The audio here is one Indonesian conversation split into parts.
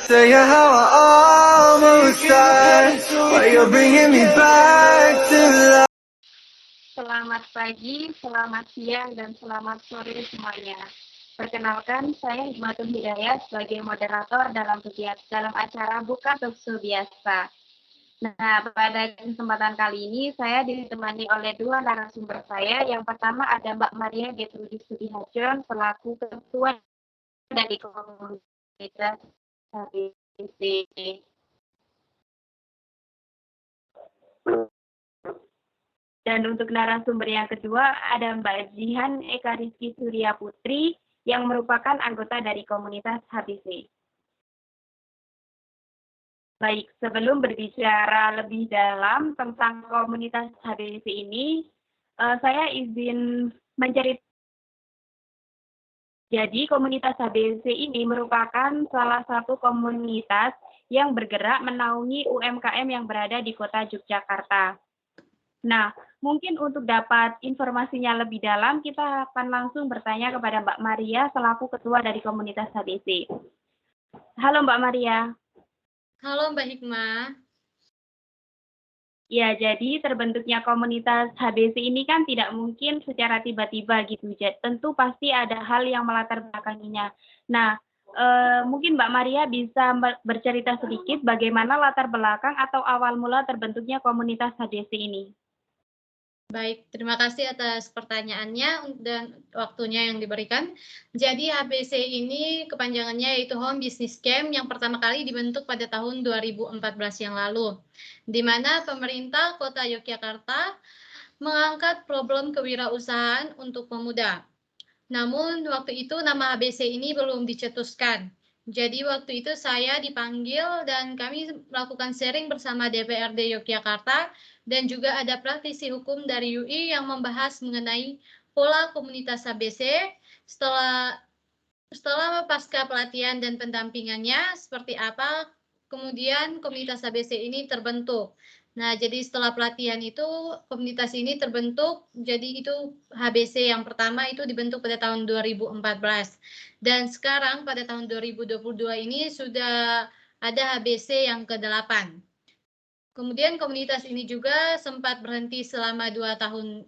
Tell you how I almost died, but you're bringing me back to life. Selamat pagi, selamat siang, dan selamat sore semuanya. Perkenalkan, saya Hikmatul Hidayat sebagai moderator dalam acara Buka Talkshow Biasa. Nah, pada kesempatan kali ini saya ditemani oleh dua narasumber saya. Yang pertama ada Mbak Maria Getrudis Sudiharjon selaku Ketua dari Komunitas HBC. Dan untuk narasumber yang kedua ada Mbak Jihan Eka Rizky Surya Putri yang merupakan anggota dari komunitas HBC. Baik, sebelum berbicara lebih dalam tentang komunitas HBC ini, saya izin menceritakan. Jadi komunitas HBC ini merupakan salah satu komunitas yang bergerak menaungi UMKM yang berada di kota Yogyakarta. Nah, mungkin untuk dapat informasinya lebih dalam, kita akan langsung bertanya kepada Mbak Maria selaku ketua dari komunitas HBC. Halo Mbak Maria. Halo Mbak Hikmah. Ya, jadi terbentuknya komunitas HBC ini kan tidak mungkin secara tiba-tiba gitu. Tentu pasti ada hal yang melatar belakanginya. Nah, mungkin Mbak Maria bisa bercerita sedikit bagaimana latar belakang atau awal mula terbentuknya komunitas HBC ini. Baik, terima kasih atas pertanyaannya dan waktunya yang diberikan. Jadi HBC ini kepanjangannya yaitu Home Business Camp yang pertama kali dibentuk pada tahun 2014 yang lalu, di mana pemerintah Kota Yogyakarta mengangkat problem kewirausahaan untuk pemuda. Namun waktu itu nama HBC ini belum dicetuskan. Jadi waktu itu saya dipanggil dan kami melakukan sharing bersama DPRD Yogyakarta dan juga ada praktisi hukum dari UI yang membahas mengenai pola komunitas HBC setelah pasca pelatihan dan pendampingannya seperti apa kemudian komunitas HBC ini terbentuk. Nah, jadi setelah pelatihan itu komunitas ini terbentuk, jadi itu HBC yang pertama itu dibentuk pada tahun 2014. Dan sekarang pada tahun 2022 ini sudah ada HBC yang ke-8. Kemudian komunitas ini juga sempat berhenti selama 2 tahun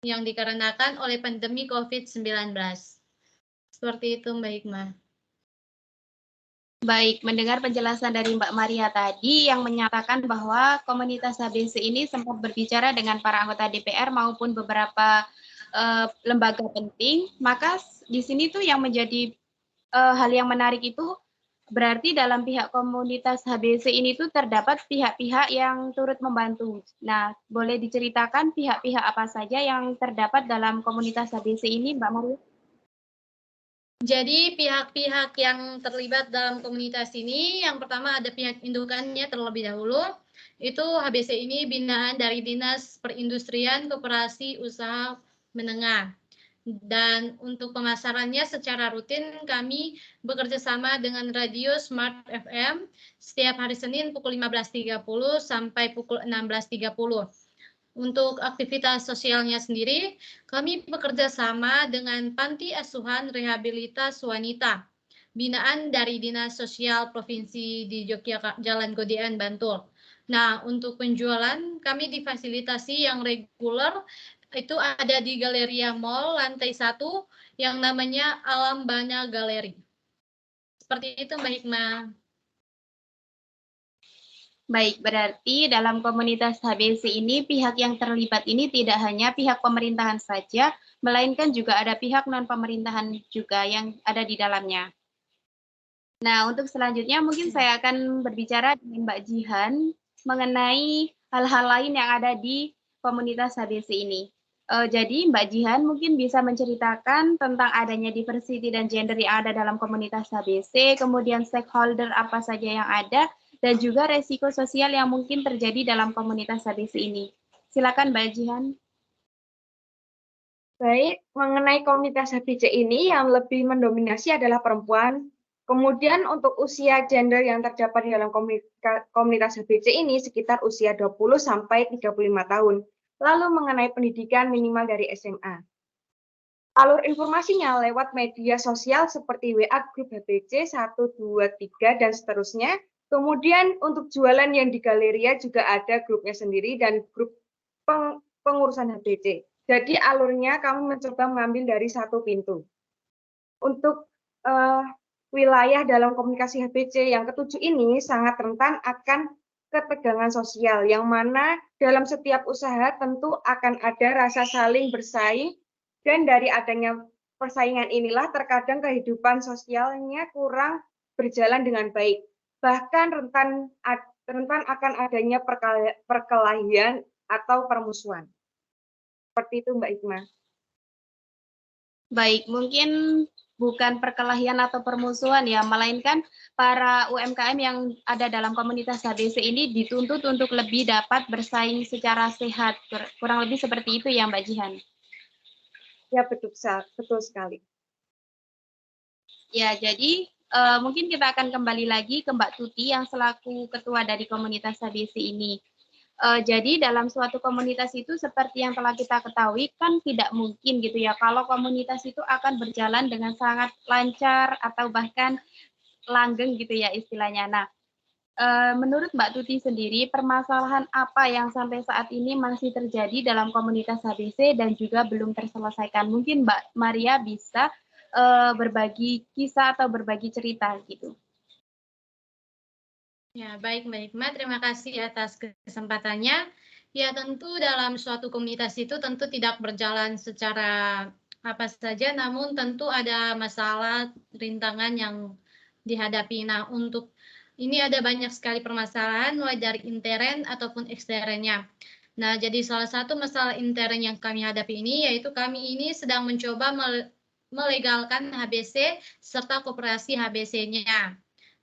yang dikarenakan oleh pandemi COVID-19. Seperti itu Mbak Hikmah. Baik, mendengar penjelasan dari Mbak Maria tadi yang menyatakan bahwa komunitas HBC ini sempat berbicara dengan para anggota DPR maupun beberapa lembaga penting, maka di sini tuh yang menjadi hal yang menarik itu berarti dalam pihak komunitas HBC ini tuh terdapat pihak-pihak yang turut membantu. Nah, boleh diceritakan pihak-pihak apa saja yang terdapat dalam komunitas HBC ini, Mbak Maria? Jadi pihak-pihak yang terlibat dalam komunitas ini, yang pertama ada pihak indukannya terlebih dahulu, itu HBC ini binaan dari Dinas Perindustrian Koperasi Usaha Menengah. Dan untuk pemasarannya secara rutin kami bekerja sama dengan Radio Smart FM setiap hari Senin pukul 15.30 sampai pukul 16.30. Untuk aktivitas sosialnya sendiri, kami bekerja sama dengan Panti Asuhan Rehabilitas Wanita, binaan dari Dinas Sosial Provinsi di Yogyakarta, Jalan Godean, Bantul. Nah, untuk penjualan kami difasilitasi yang reguler itu ada di Galeria Mall lantai 1 yang namanya Alam Bana Galeri. Seperti itu Mbak Hikmah. Baik, berarti dalam komunitas HBC ini pihak yang terlibat ini tidak hanya pihak pemerintahan saja, melainkan juga ada pihak non-pemerintahan juga yang ada di dalamnya. Nah, untuk selanjutnya mungkin saya akan berbicara dengan Mbak Jihan mengenai hal-hal lain yang ada di komunitas HBC ini. Jadi Mbak Jihan mungkin bisa menceritakan tentang adanya diversity dan gender yang ada dalam komunitas HBC, kemudian stakeholder apa saja yang ada, dan juga resiko sosial yang mungkin terjadi dalam komunitas HBC ini. Silakan Mbak Jihan. Baik, mengenai komunitas HBC ini yang lebih mendominasi adalah perempuan. Kemudian untuk usia gender yang terdapat di dalam komunitas HBC ini sekitar usia 20 sampai 35 tahun. Lalu mengenai pendidikan minimal dari SMA. alur informasinya lewat media sosial seperti WA grup HBC 1, 2, 3, dan seterusnya. Kemudian untuk jualan yang di Galeria juga ada grupnya sendiri dan grup pengurusan HBC. Jadi alurnya kami mencoba mengambil dari satu pintu. Untuk wilayah dalam komunikasi HBC yang ketujuh ini sangat rentan akan ketegangan sosial, yang mana dalam setiap usaha tentu akan ada rasa saling bersaing, dan dari adanya persaingan inilah terkadang kehidupan sosialnya kurang berjalan dengan baik. Bahkan rentan akan adanya perkelahian atau permusuhan. Seperti itu, Mbak Hikmah. Baik, mungkin bukan perkelahian atau permusuhan ya, melainkan para UMKM yang ada dalam komunitas HBC ini dituntut untuk lebih dapat bersaing secara sehat. Kurang lebih seperti itu ya, Mbak Jihan. Ya, betul sekali. Ya, jadi mungkin kita akan kembali lagi ke Mbak Tuti yang selaku ketua dari komunitas HBC ini. Jadi dalam suatu komunitas itu seperti yang telah kita ketahui kan tidak mungkin gitu ya kalau komunitas itu akan berjalan dengan sangat lancar atau bahkan langgeng gitu ya istilahnya. Nah, menurut Mbak Tuti sendiri permasalahan apa yang sampai saat ini masih terjadi dalam komunitas HBC dan juga belum terselesaikan? Mungkin Mbak Maria bisa berbagi kisah atau berbagi cerita gitu. Ya, baik Mbak Hikmah, terima kasih atas kesempatannya. Ya, tentu dalam suatu komunitas itu tentu tidak berjalan secara apa saja, namun tentu ada masalah, rintangan yang dihadapi. Nah, untuk ini ada banyak sekali permasalahan, mulai dari intern ataupun eksternnya. Nah, jadi salah satu masalah intern yang kami hadapi ini, yaitu kami ini sedang mencoba melegalkan HBC serta koperasi HBC-nya.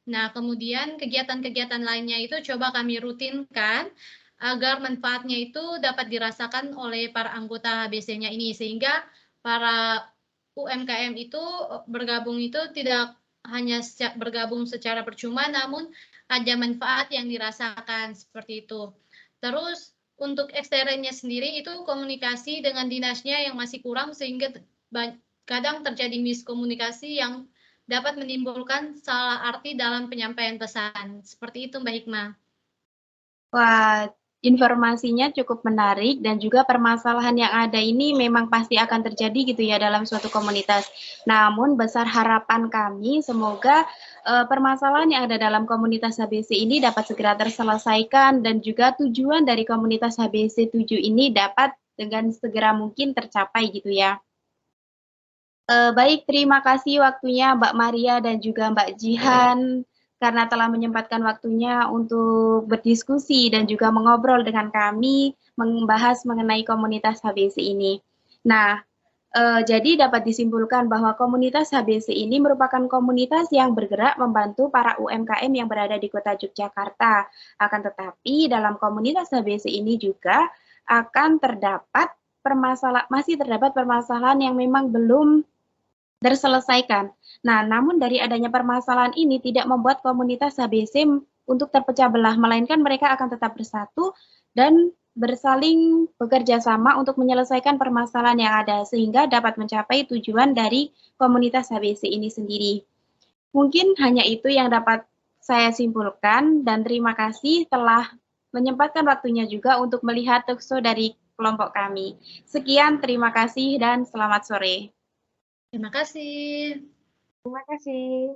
Nah, kemudian kegiatan-kegiatan lainnya itu coba kami rutinkan agar manfaatnya itu dapat dirasakan oleh para anggota HBC-nya ini, sehingga para UMKM itu bergabung itu tidak hanya bergabung secara percuma, namun ada manfaat yang dirasakan seperti itu. Terus untuk eksternnya sendiri itu komunikasi dengan dinasnya yang masih kurang, sehingga kadang terjadi miskomunikasi yang dapat menimbulkan salah arti dalam penyampaian pesan. Seperti itu Mbak Hikmah. Wah, informasinya cukup menarik dan juga permasalahan yang ada ini memang pasti akan terjadi gitu ya dalam suatu komunitas. Namun besar harapan kami semoga permasalahan yang ada dalam komunitas HBC ini dapat segera terselesaikan dan juga tujuan dari komunitas HBC 7 ini dapat dengan segera mungkin tercapai gitu ya. Baik, terima kasih waktunya Mbak Maria dan juga Mbak Jihan karena telah menyempatkan waktunya untuk berdiskusi dan juga mengobrol dengan kami membahas mengenai komunitas HBC ini. Nah, jadi dapat disimpulkan bahwa komunitas HBC ini merupakan komunitas yang bergerak membantu para UMKM yang berada di Kota Yogyakarta. Akan tetapi dalam komunitas HBC ini juga akan masih terdapat permasalahan yang memang belum terselesaikan. Nah, namun dari adanya permasalahan ini tidak membuat komunitas HBC untuk terpecah belah, melainkan mereka akan tetap bersatu dan bersaling bekerja sama untuk menyelesaikan permasalahan yang ada, sehingga dapat mencapai tujuan dari komunitas HBC ini sendiri. Mungkin hanya itu yang dapat saya simpulkan, dan terima kasih telah menyempatkan waktunya juga untuk melihat talkshow dari kelompok kami. Sekian, terima kasih dan selamat sore. Terima kasih. Terima kasih.